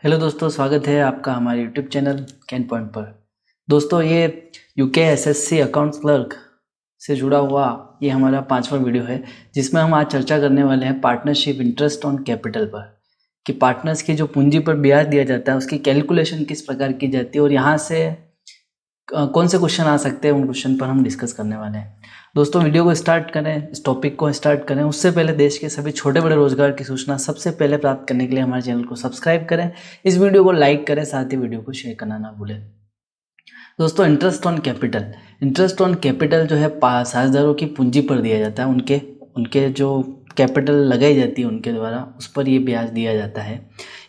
Hello दोस्तों, स्वागत है आपका हमारे यूट्यूब चैनल कैन पॉइंट पर। दोस्तों, ये यूके एसएससी अकाउंट्स क्लर्क से जुड़ा हुआ ये हमारा 5वां वीडियो है, जिसमें हम आज चर्चा करने वाले हैं पार्टनरशिप इंटरेस्ट ऑन कैपिटल पर, कि पार्टनर्स की जो पूंजी पर ब्याज दिया जाता है उसकी कैलकुलेशन किस प्रकार की जाती है और यहाँ से कौन से क्वेश्चन आ सकते हैं, उन क्वेश्चन पर हम डिस्कस करने वाले हैं। दोस्तों, वीडियो को स्टार्ट करें, इस टॉपिक को स्टार्ट करें उससे पहले देश के सभी छोटे बड़े रोजगार की सूचना सबसे पहले प्राप्त करने के लिए हमारे चैनल को सब्सक्राइब करें, इस वीडियो को लाइक करें, साथ ही वीडियो को शेयर करना ना भूलें। दोस्तों, इंटरेस्ट ऑन कैपिटल जो है साझेदारों की पूंजी पर दिया जाता है, उनके जो कैपिटल लगाई जाती है उनके द्वारा, उस पर ये ब्याज दिया जाता है।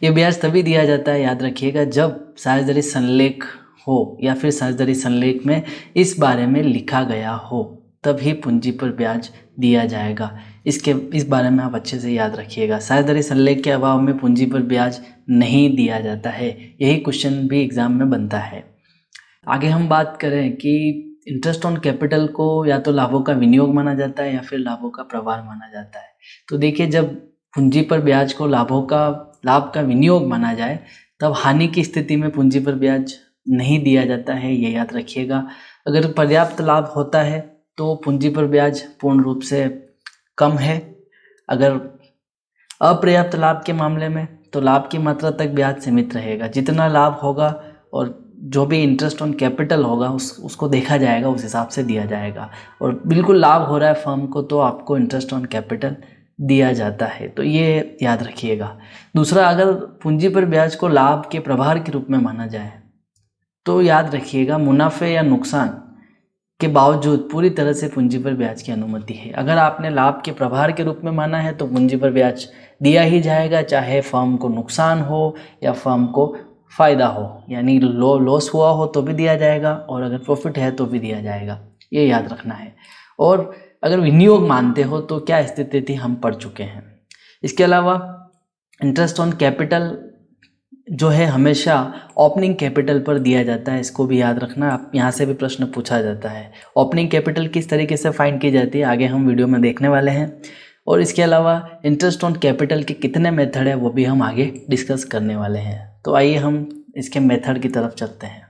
ये ब्याज तभी दिया जाता है, याद रखिएगा, जब साझेदारी संलेख हो या फिर साझेदारी संलेख में इस बारे में लिखा गया हो, तभी पूंजी पर ब्याज दिया जाएगा। इस बारे में आप अच्छे से याद रखिएगा। साझेदारी संलेख के अभाव में पूंजी पर ब्याज नहीं दिया जाता है। यही क्वेश्चन भी एग्जाम में बनता है। आगे हम बात करें कि इंटरेस्ट ऑन कैपिटल को या तो लाभों का विनियोग माना जाता है या फिर लाभों का प्रवाह माना जाता है। तो देखिए, जब पूंजी पर ब्याज को लाभ का विनियोग माना जाए, तब हानि की स्थिति में पूंजी पर ब्याज नहीं दिया जाता है, ये याद रखिएगा। अगर पर्याप्त लाभ होता है तो पूंजी पर ब्याज पूर्ण रूप से कम है। अगर अपर्याप्त लाभ के मामले में तो लाभ की मात्रा तक ब्याज सीमित रहेगा। जितना लाभ होगा और जो भी इंटरेस्ट ऑन कैपिटल होगा उसको देखा जाएगा, उस हिसाब से दिया जाएगा। और बिल्कुल लाभ हो रहा है फर्म को तो आपको इंटरेस्ट ऑन कैपिटल दिया जाता है, तो ये याद रखिएगा। दूसरा, अगर पूंजी पर ब्याज को लाभ के प्रभार के रूप में माना जाए तो याद रखिएगा, मुनाफे या नुकसान के बावजूद पूरी तरह से पूंजी पर ब्याज की अनुमति है। अगर आपने लाभ के प्रभार के रूप में माना है तो पूंजी पर ब्याज दिया ही जाएगा, चाहे फर्म को नुकसान हो या फर्म को फ़ायदा हो, यानी लॉस हुआ हो तो भी दिया जाएगा और अगर प्रॉफिट है तो भी दिया जाएगा, ये याद रखना है। और अगर विनियोग मानते हो तो क्या स्थिति थी, हम पढ़ चुके हैं। इसके अलावा इंटरेस्ट ऑन कैपिटल जो है हमेशा ओपनिंग कैपिटल पर दिया जाता है, इसको भी याद रखना। आप यहाँ से भी प्रश्न पूछा जाता है। ओपनिंग कैपिटल किस तरीके से फाइंड की जाती है, आगे हम वीडियो में देखने वाले हैं। और इसके अलावा इंटरेस्ट ऑन कैपिटल के कितने मेथड है वो भी हम आगे डिस्कस करने वाले हैं। तो आइए हम इसके मेथड की तरफ चलते हैं।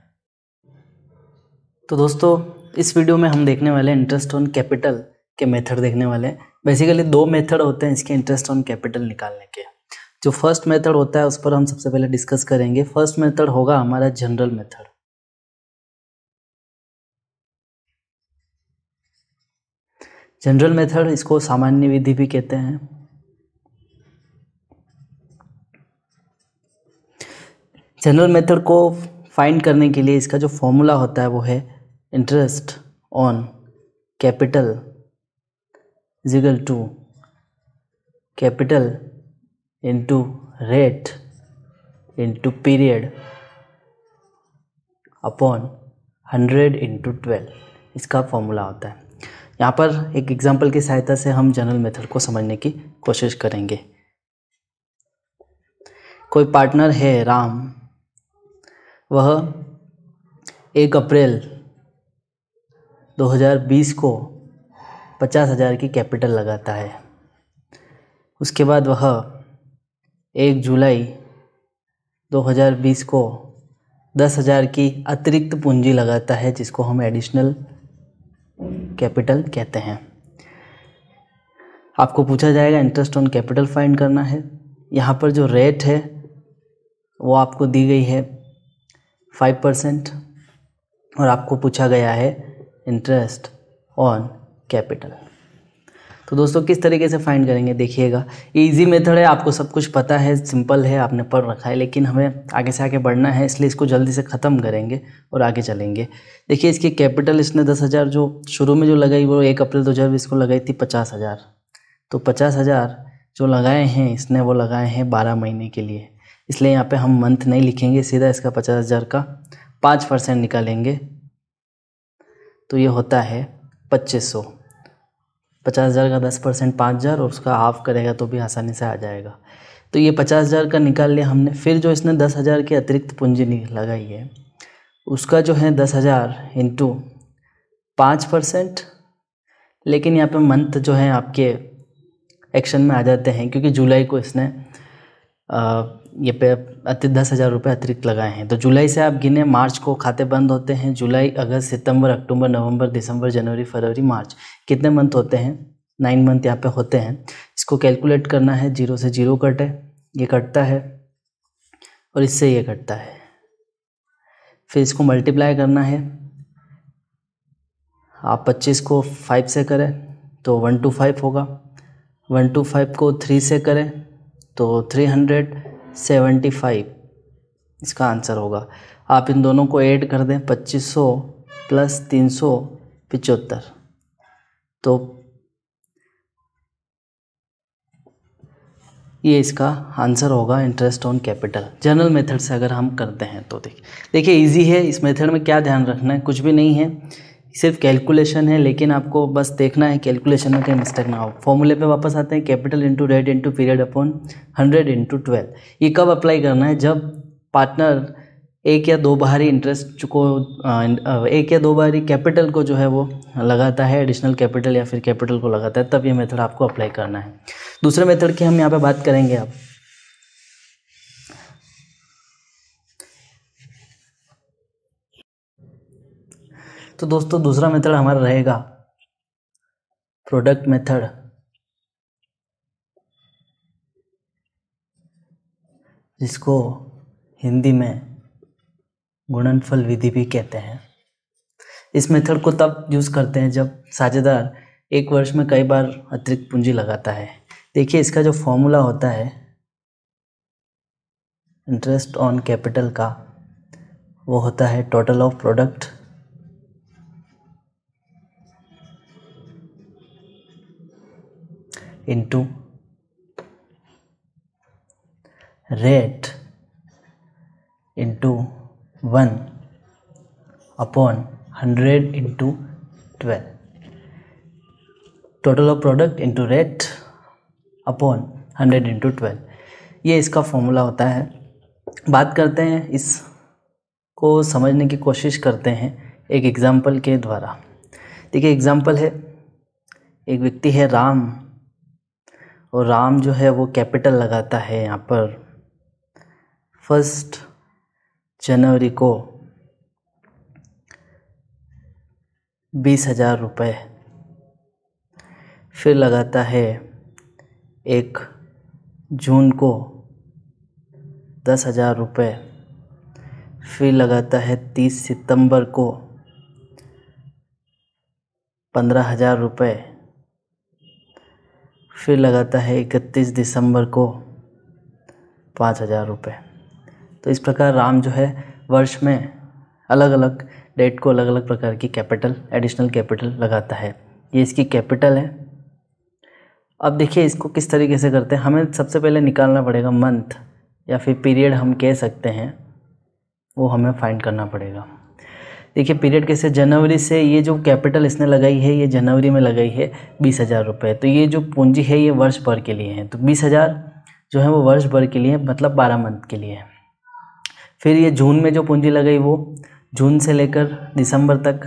तो दोस्तों, इस वीडियो में हम देखने वाले हैं इंटरेस्ट ऑन कैपिटल के मेथड देखने वाले हैं। बेसिकली 2 मेथड होते हैं इसके इंटरेस्ट ऑन कैपिटल निकालने के। जो फर्स्ट मेथड होता है उस पर हम सबसे पहले डिस्कस करेंगे। फर्स्ट मेथड होगा हमारा जनरल मेथड। जनरल मेथड, इसको सामान्य विधि भी कहते हैं। जनरल मेथड को फाइंड करने के लिए इसका जो फॉर्मूला होता है वो है interest on capital is equal to capital into rate into period upon 100 into 12, इसका फॉर्मूला होता है। यहाँ पर एक एग्जांपल की सहायता से हम जनरल मेथड को समझने की कोशिश करेंगे। कोई पार्टनर है राम, वह 1 अप्रैल 2020 को 50,000 की कैपिटल लगाता है। उसके बाद वह 1 जुलाई 2020 को 10,000 की अतिरिक्त पूंजी लगाता है, जिसको हम एडिशनल कैपिटल कहते हैं। आपको पूछा जाएगा इंटरेस्ट ऑन कैपिटल फाइंड करना है। यहाँ पर जो रेट है वो आपको दी गई है 5% और आपको पूछा गया है इंटरेस्ट ऑन कैपिटल। तो दोस्तों, किस तरीके से फाइंड करेंगे देखिएगा। ये इजी मेथड है, आपको सब कुछ पता है, सिंपल है, आपने पढ़ रखा है, लेकिन हमें आगे से आगे बढ़ना है, इसलिए इसको जल्दी से ख़त्म करेंगे और आगे चलेंगे। देखिए, इसकी कैपिटल इसने 10,000 जो शुरू में जो लगाई वो 1 अप्रैल 2020 को लगाई थी 50,000। तो 50,000 जो लगाए हैं इसने, वो लगाए हैं 12 महीने के लिए, इसलिए यहाँ पे हम मंथ नहीं लिखेंगे, सीधा इसका 50,000 का 5% निकालेंगे तो ये होता है 2500। 50,000 का 10% 5,000 और उसका हाफ करेगा तो भी आसानी से आ जाएगा। तो ये 50,000 का निकाल लिया हमने। फिर जो इसने 10,000 की अतिरिक्त पूंजी लगाई है उसका जो है 10,000 इंटू 5%, लेकिन यहाँ पे मंथ जो है आपके एक्शन में आ जाते हैं, क्योंकि जुलाई को इसने ये पे 10,000 रुपये अतिरिक्त लगाए हैं। तो जुलाई से आप गिने, मार्च को खाते बंद होते हैं। जुलाई, अगस्त, सितंबर, अक्टूबर, नवंबर, दिसंबर, जनवरी, फरवरी, मार्च, कितने मंथ होते हैं? 9 मंथ यहाँ पे होते हैं। इसको कैलकुलेट करना है, 0 से 0 कटे, ये कटता है और इससे ये कटता है। फिर इसको मल्टीप्लाई करना है। आप 25 को 5 से करें तो 125 होगा, 125 को 3 से करें तो 375 इसका आंसर होगा। आप इन दोनों को ऐड कर दें, 2500 प्लस 375, तो ये इसका आंसर होगा, interest on capital. General method से अगर हम करते हैं तो देखिए इजी है। इस मेथड में क्या ध्यान रखना है, कुछ भी नहीं है, सिर्फ कैलकुलेशन है, लेकिन आपको बस देखना है कैलकुलेशन में कहीं मिस्टेक ना हो। फॉर्मूले पे वापस आते हैं, capital into rate into period upon 100 into 12। ये कब अप्लाई करना है? जब पार्टनर एक या दो बाहरी इंटरेस्ट को एक या दो बाहरी कैपिटल को जो है वो लगाता है, एडिशनल कैपिटल या फिर कैपिटल को लगाता है, तब ये मेथड आपको अप्लाई करना है। दूसरे मेथड की हम यहाँ पे बात करेंगे अब। तो दोस्तों दूसरा मेथड हमारा रहेगा प्रोडक्ट मेथड, जिसको हिंदी में गुणनफल विधि भी कहते हैं। इस मेथड को तब यूज़ करते हैं जब साझेदार एक वर्ष में कई बार अतिरिक्त पूंजी लगाता है। देखिए इसका जो फॉर्मूला होता है इंटरेस्ट ऑन कैपिटल का, वो होता है total of product into rate into 1 upon 100 into 12। Total of product into rate upon 100 into 12, ये इसका फॉर्मूला होता है। बात करते हैं, इसको समझने की कोशिश करते हैं एक एग्जाम्पल के द्वारा। देखिए एग्जाम्पल है, एक व्यक्ति है राम, और राम जो है वो कैपिटल लगाता है यहाँ पर 1 जनवरी को 20,000 रुपये, फिर लगाता है 1 जून को 10,000 रुपये, फिर लगाता है 30 सितंबर को 15,000 रुपये, फिर लगाता है 31 दिसंबर को 5,000 रुपये। तो इस प्रकार राम जो है वर्ष में अलग अलग डेट को अलग अलग प्रकार की कैपिटल, एडिशनल कैपिटल लगाता है। ये इसकी कैपिटल है। अब देखिए इसको किस तरीके से करते हैं। हमें सबसे पहले निकालना पड़ेगा मंथ या फिर पीरियड हम कह सकते हैं, वो हमें फाइंड करना पड़ेगा। देखिए पीरियड कैसे, जनवरी से ये जो कैपिटल इसने लगाई है ये जनवरी में लगाई है 20,000 रुपये, तो ये जो पूंजी है ये वर्ष भर के लिए है, तो 20,000 जो है वो वर्ष भर के लिए, मतलब 12 मंथ के लिए है। फिर ये जून में जो पूंजी लगाई वो जून से लेकर दिसंबर तक,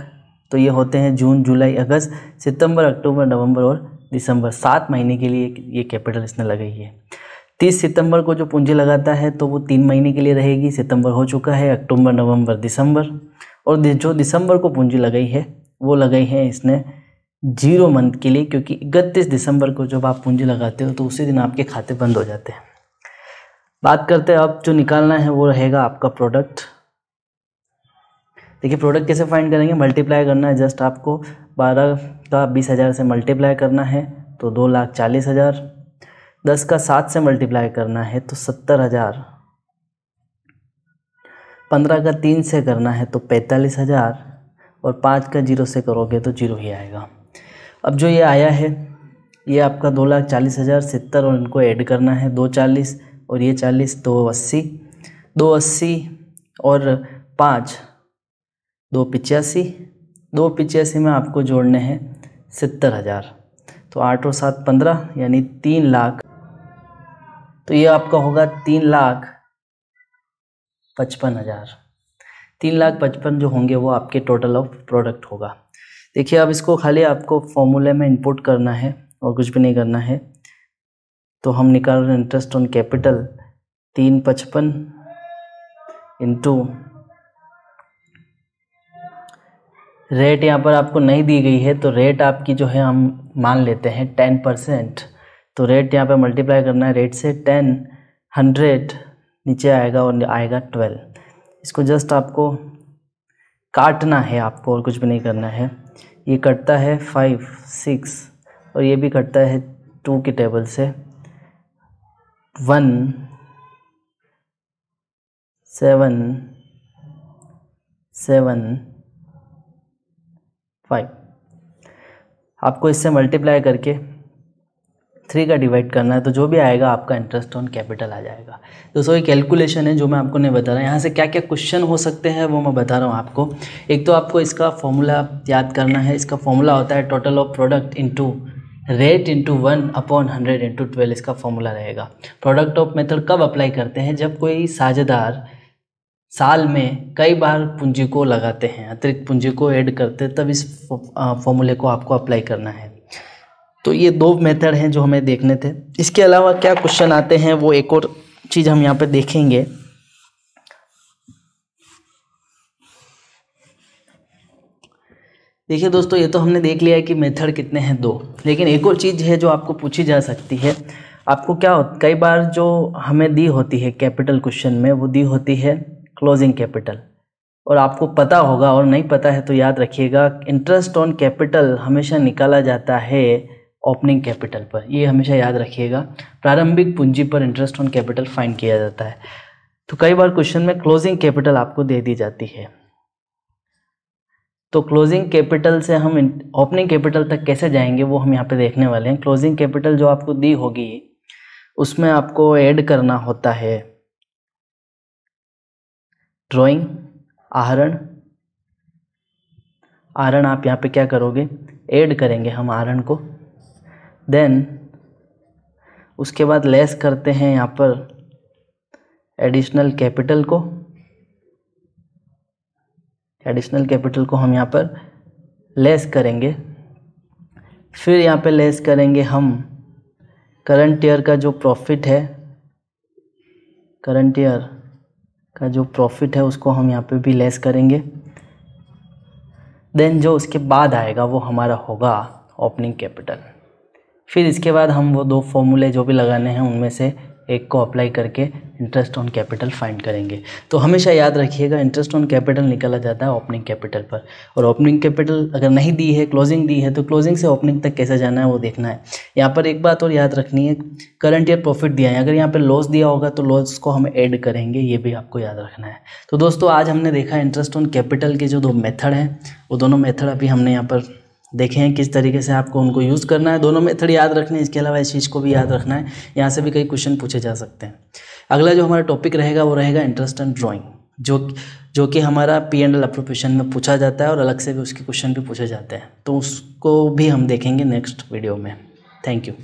तो ये होते हैं जून, जुलाई, अगस्त, सितंबर, अक्टूबर, नवंबर और दिसंबर, 7 महीने के लिए ये कैपिटल इसने लगाई है। 30 सितंबर को जो पूंजी लगाता है तो वो 3 महीने के लिए रहेगी, सितंबर हो चुका है, अक्टूबर, नवंबर, दिसंबर, और जो दिसंबर को पूंजी लगाई है वो लगाई है इसने 0 मंथ के लिए, क्योंकि 31 दिसंबर को जब आप पूंजी लगाते हो तो उसी दिन आपके खाते बंद हो जाते हैं। बात करते हैं अब जो निकालना है वो रहेगा आपका प्रोडक्ट। देखिए प्रोडक्ट कैसे फाइंड करेंगे, मल्टीप्लाई करना है, जस्ट आपको 12 का 20,000 से मल्टीप्लाई करना है तो 2,40,000, 10 का 7 से मल्टीप्लाई करना है तो 70,000, 15 का 3 से करना है तो 45,000, और 5 का 0 से करोगे तो 0 ही आएगा। अब जो ये आया है ये आपका 2,40,000, 70 और इनको ऐड करना है, 240 और ये 40, 280, 280 और 5, 285, 285 में आपको जोड़ने हैं 70,000, तो 8 और 7 15, यानी 3 लाख। तो ये आपका होगा 3,55,000। 3,55,000 जो होंगे वो आपके टोटल ऑफ प्रोडक्ट होगा। देखिए अब इसको खाली आपको फॉर्मूले में इंपुट करना है और कुछ भी नहीं करना है। तो हम निकाल रहे हैं interest on capital 355 into rate यहाँ पर आपको नहीं दी गई है, तो रेट आपकी जो है हम मान लेते हैं 10%। तो रेट यहाँ पे मल्टीप्लाई करना है रेट से, 10 100 नीचे आएगा और आएगा 12। इसको जस्ट आपको काटना है, आपको और कुछ भी नहीं करना है। ये कटता है 5 6 और ये भी कटता है 2 की टेबल से, 1 7 7 5। आपको इससे मल्टीप्लाई करके 3 का डिवाइड करना है, तो जो भी आएगा आपका इंटरेस्ट ऑन कैपिटल आ जाएगा। दोस्तों ये कैलकुलेशन है जो मैं आपको नहीं बता रहा। यहाँ से क्या क्या क्वेश्चन हो सकते हैं वो मैं बता रहा हूँ आपको। एक तो आपको इसका फॉर्मूला याद करना है। इसका फॉर्मूला होता है total of product into rate into 1/100 into 12, इसका फॉर्मूला रहेगा। प्रोडक्ट ऑफ मेथड कब अप्लाई करते हैं? जब कोई साझेदार साल में कई बार पूंजी को लगाते हैं, अतिरिक्त पूंजी को ऐड करते हैं, तब इस फॉर्मूले को आपको अप्लाई करना है। तो ये 2 मेथड हैं जो हमें देखने थे। इसके अलावा क्या क्वेश्चन आते हैं वो एक और चीज़ हम यहाँ पे देखेंगे। देखिए दोस्तों, ये तो हमने देख लिया है कि मेथड कितने हैं 2, लेकिन एक और चीज़ है जो आपको पूछी जा सकती है। आपको क्या कई बार जो हमें दी होती है कैपिटल क्वेश्चन में, वो दी होती है क्लोजिंग कैपिटल, और आपको पता होगा, और नहीं पता है तो याद रखिएगा, इंटरेस्ट ऑन कैपिटल हमेशा निकाला जाता है ओपनिंग कैपिटल पर। ये हमेशा याद रखिएगा, प्रारंभिक पूंजी पर इंटरेस्ट ऑन कैपिटल फाइंड किया जाता है। तो कई बार क्वेश्चन में क्लोजिंग कैपिटल आपको दे दी जाती है। तो क्लोजिंग कैपिटल से हम ओपनिंग कैपिटल तक कैसे जाएंगे वो हम यहाँ पे देखने वाले हैं। क्लोजिंग कैपिटल जो आपको दी होगी उसमें आपको ऐड करना होता है ड्राइंग, आहरण। आहरण आप यहाँ पे क्या करोगे, ऐड करेंगे हम आहरण को। देन उसके बाद लेस करते हैं यहाँ पर एडिशनल कैपिटल को। एडिशनल कैपिटल को हम यहाँ पर लेस करेंगे। फिर यहाँ पे लेस करेंगे हम करंट ईयर का जो प्रॉफिट है, करंट ईयर का जो प्रॉफिट है उसको हम यहाँ पे भी लेस करेंगे। देन जो उसके बाद आएगा वो हमारा होगा ओपनिंग कैपिटल। फिर इसके बाद हम वो 2 फॉर्मूले जो भी लगाने हैं उनमें से एक को अप्लाई करके इंटरेस्ट ऑन कैपिटल फाइंड करेंगे। तो हमेशा याद रखिएगा, इंटरेस्ट ऑन कैपिटल निकाला जाता है ओपनिंग कैपिटल पर, और ओपनिंग कैपिटल अगर नहीं दी है, क्लोजिंग दी है, तो क्लोजिंग से ओपनिंग तक कैसे जाना है वो देखना है। यहाँ पर एक बात और याद रखनी है, करंट ईयर प्रॉफिट दिया है, अगर यहाँ पर लॉस दिया होगा तो लॉस को हम ऐड करेंगे, ये भी आपको याद रखना है। तो दोस्तों आज हमने देखा इंटरेस्ट ऑन कैपिटल के जो 2 मेथड हैं, वो दोनों मेथड अभी हमने यहाँ पर देखें हैं किस तरीके से आपको उनको यूज़ करना है। दोनों मेथड याद रखने हैं, इसके अलावा इस चीज़ को भी याद रखना है, यहाँ से भी कई क्वेश्चन पूछे जा सकते हैं। अगला जो हमारा टॉपिक रहेगा वो रहेगा इंटरेस्ट एंड ड्राइंग, जो कि हमारा P&L अप्रोप्रिएशन में पूछा जाता है और अलग से भी उसके क्वेश्चन भी पूछे जाते हैं। तो उसको भी हम देखेंगे नेक्स्ट वीडियो में। Thank you.